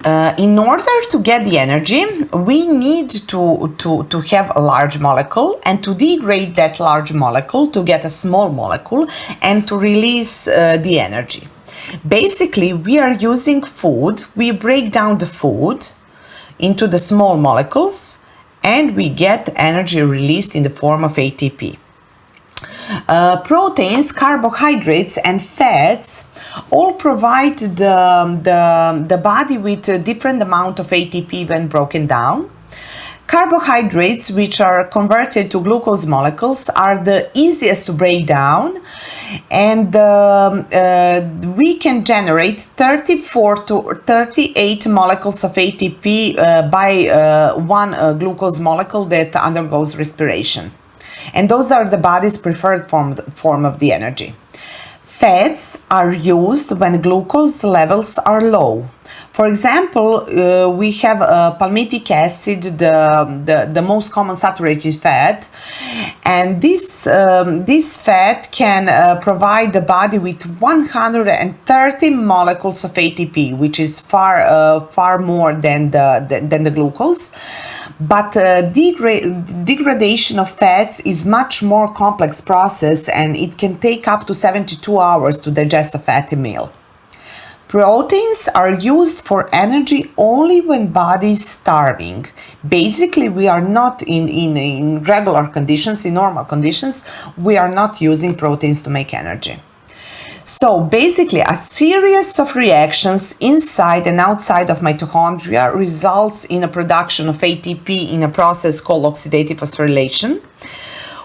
In order to get the energy, we need to have a large molecule and to degrade that large molecule to get a small molecule and to release the energy. Basically, we are using food. We break down the food into the small molecules and we get energy released in the form of ATP. Proteins, carbohydrates and fats all provide the body with a different amount of ATP when broken down. Carbohydrates, which are converted to glucose molecules, are the easiest to break down, and we can generate 34 to 38 molecules of ATP by one glucose molecule that undergoes respiration. And those are the body's preferred form of the energy. Fats are used when glucose levels are low. For example, we have palmitic acid, the most common saturated fat, and this fat can provide the body with 130 molecules of ATP, which is far more than the glucose. But degradation of fats is much more complex process, and it can take up to 72 hours to digest a fatty meal. Proteins are used for energy only when body is starving. Basically, we are not in regular conditions, in normal conditions, we are not using proteins to make energy. So basically, a series of reactions inside and outside of mitochondria results in a production of ATP in a process called oxidative phosphorylation.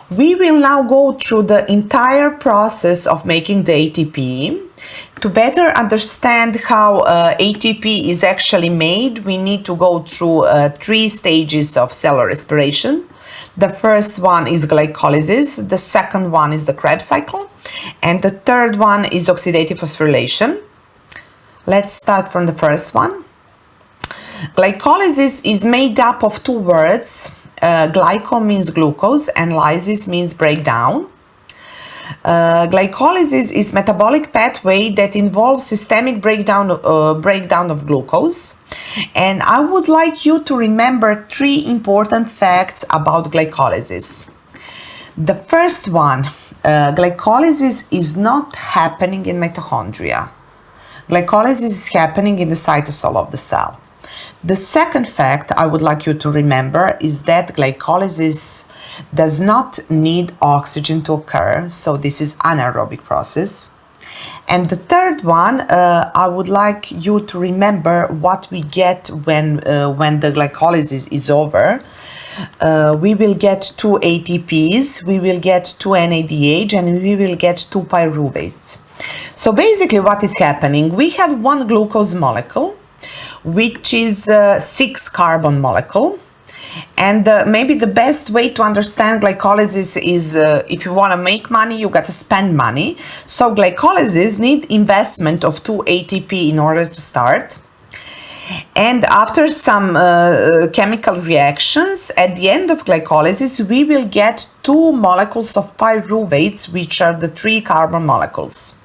We will now go through the entire process of making the ATP. To better understand how ATP is actually made, we need to go through 3 stages of cellular respiration. The first one is glycolysis, the second one is the Krebs cycle, and the third one is oxidative phosphorylation. Let's start from the first one. Glycolysis is made up of 2 words. Glyco means glucose and lysis means breakdown. Glycolysis is metabolic pathway that involves systemic breakdown of glucose. And I would like you to remember 3 important facts about glycolysis. The first one, glycolysis is not happening in mitochondria. Glycolysis is happening in the cytosol of the cell. The second fact I would like you to remember is that glycolysis does not need oxygen to occur, so this is anaerobic process. And the third one, I would like you to remember what we get when the glycolysis is over. We will get 2 ATPs, we will get 2 NADH, and we will get 2 pyruvates. So basically what is happening, we have 1 glucose molecule, which is 6 carbon molecule. And maybe the best way to understand glycolysis is if you want to make money, you got to spend money. So glycolysis need investment of 2 ATP in order to start. And after some chemical reactions, at the end of glycolysis, we will get 2 molecules of pyruvates, which are the 3 carbon molecules.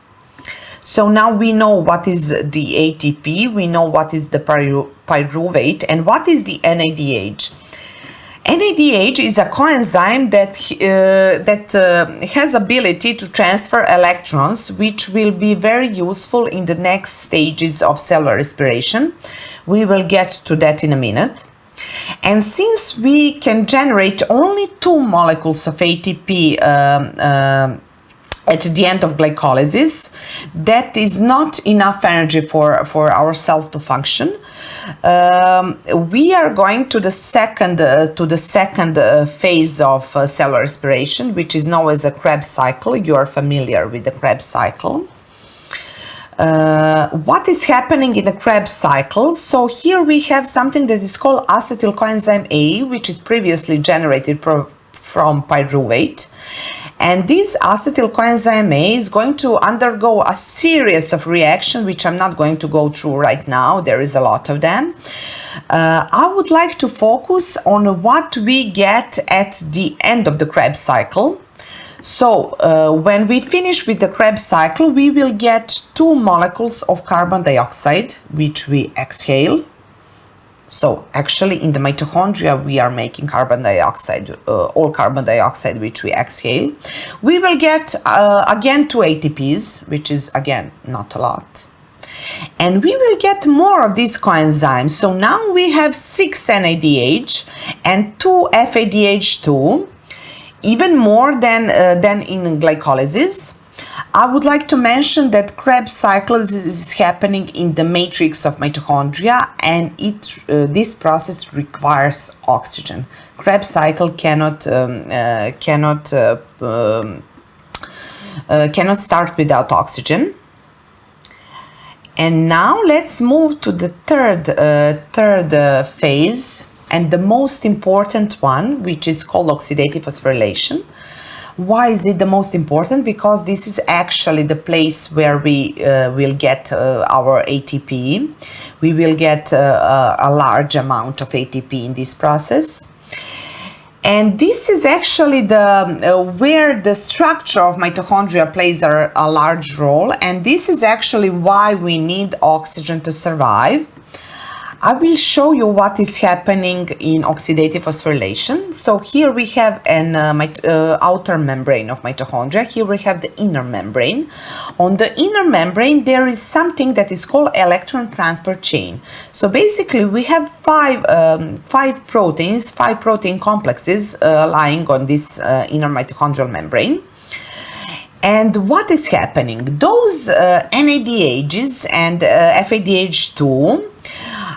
So now we know what is the ATP, we know what is the pyruvate, and what is the NADH. NADH is a coenzyme that has ability to transfer electrons, which will be very useful in the next stages of cellular respiration. We will get to that in a minute. And since we can generate only 2 molecules of ATP at the end of glycolysis, that is not enough energy for our cell to function. We are going to the second phase of cellular respiration, which is known as a Krebs cycle. You are familiar with the Krebs cycle. What is happening in the Krebs cycle? So here we have something that is called acetyl coenzyme A, which is previously generated from pyruvate. And this acetyl coenzyme A is going to undergo a series of reactions, which I'm not going to go through right now. There is a lot of them. I would like to focus on what we get at the end of the Krebs cycle. So when we finish with the Krebs cycle, we will get 2 molecules of carbon dioxide, which we exhale. So actually in the mitochondria we are making carbon dioxide, all carbon dioxide which we exhale. We will get again 2 ATPs, which is again not a lot. And we will get more of these coenzymes. So now we have 6 NADH and 2 FADH2, even more than in glycolysis. I would like to mention that Krebs cycle is happening in the matrix of mitochondria, and this process requires oxygen. Krebs cycle cannot start without oxygen. And now let's move to the third phase, and the most important one, which is called oxidative phosphorylation. Why is it the most important? Because this is actually the place where we will get our ATP. We will get a large amount of ATP in this process. And this is actually where the structure of mitochondria plays a large role, and this is actually why we need oxygen to survive. I will show you what is happening in oxidative phosphorylation. So here we have an outer membrane of mitochondria. Here we have the inner membrane. On the inner membrane there is something that is called electron transport chain. So basically we have five protein complexes lying on this inner mitochondrial membrane. And what is happening? Those NADHs and FADH2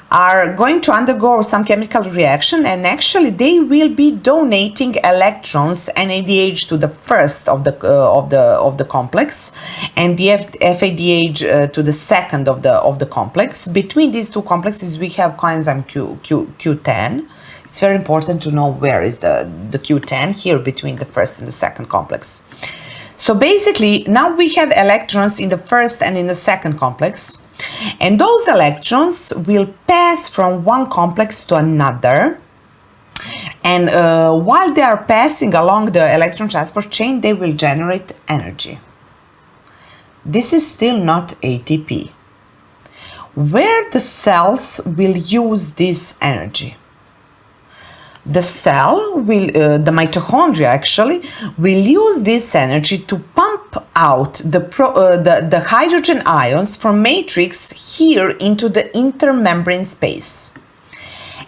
are going to undergo some chemical reaction, and actually they will be donating electrons, NADH to the first of the complex, and the FADH to the second of the complex. Between these two complexes we have coenzyme Q10. It's very important to know where is the Q10, here between the first and the second complex. So basically now we have electrons in the first and in the second complex, and those electrons will pass from one complex to another, and while they are passing along the electron transport chain they will generate energy. This is still not ATP. Where the cells will use this energy? The cell will, the mitochondria actually, will use this energy to pump out the hydrogen ions from matrix here into the intermembrane space.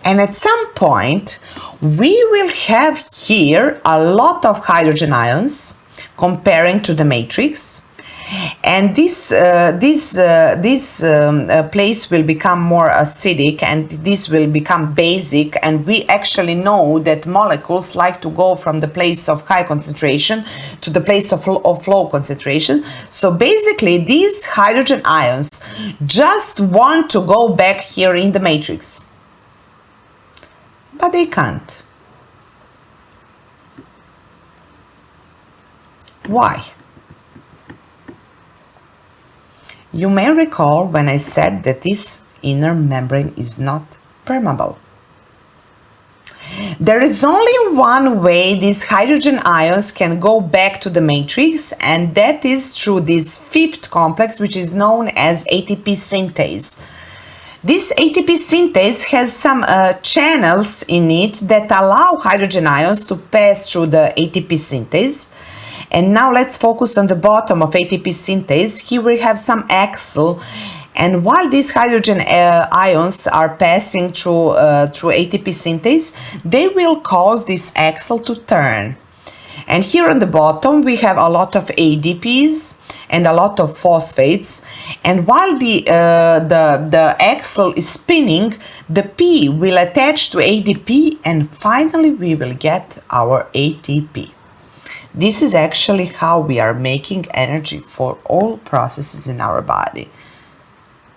And at some point, we will have here a lot of hydrogen ions comparing to the matrix. And this place will become more acidic, and this will become basic, and we actually know that molecules like to go from the place of high concentration to the place of low concentration. So basically these hydrogen ions just want to go back here in the matrix, but they can't. Why? You may recall when I said that this inner membrane is not permeable. There is only one way these hydrogen ions can go back to the matrix, and that is through this fifth complex, which is known as ATP synthase. This ATP synthase has some channels in it that allow hydrogen ions to pass through the ATP synthase. And now let's focus on the bottom of ATP synthase. Here we have some axle, and while these hydrogen ions are passing through ATP synthase, they will cause this axle to turn. And here on the bottom we have a lot of ADPs and a lot of phosphates, and while the axle is spinning, the P will attach to ADP, and finally we will get our ATP. This is actually how we are making energy for all processes in our body.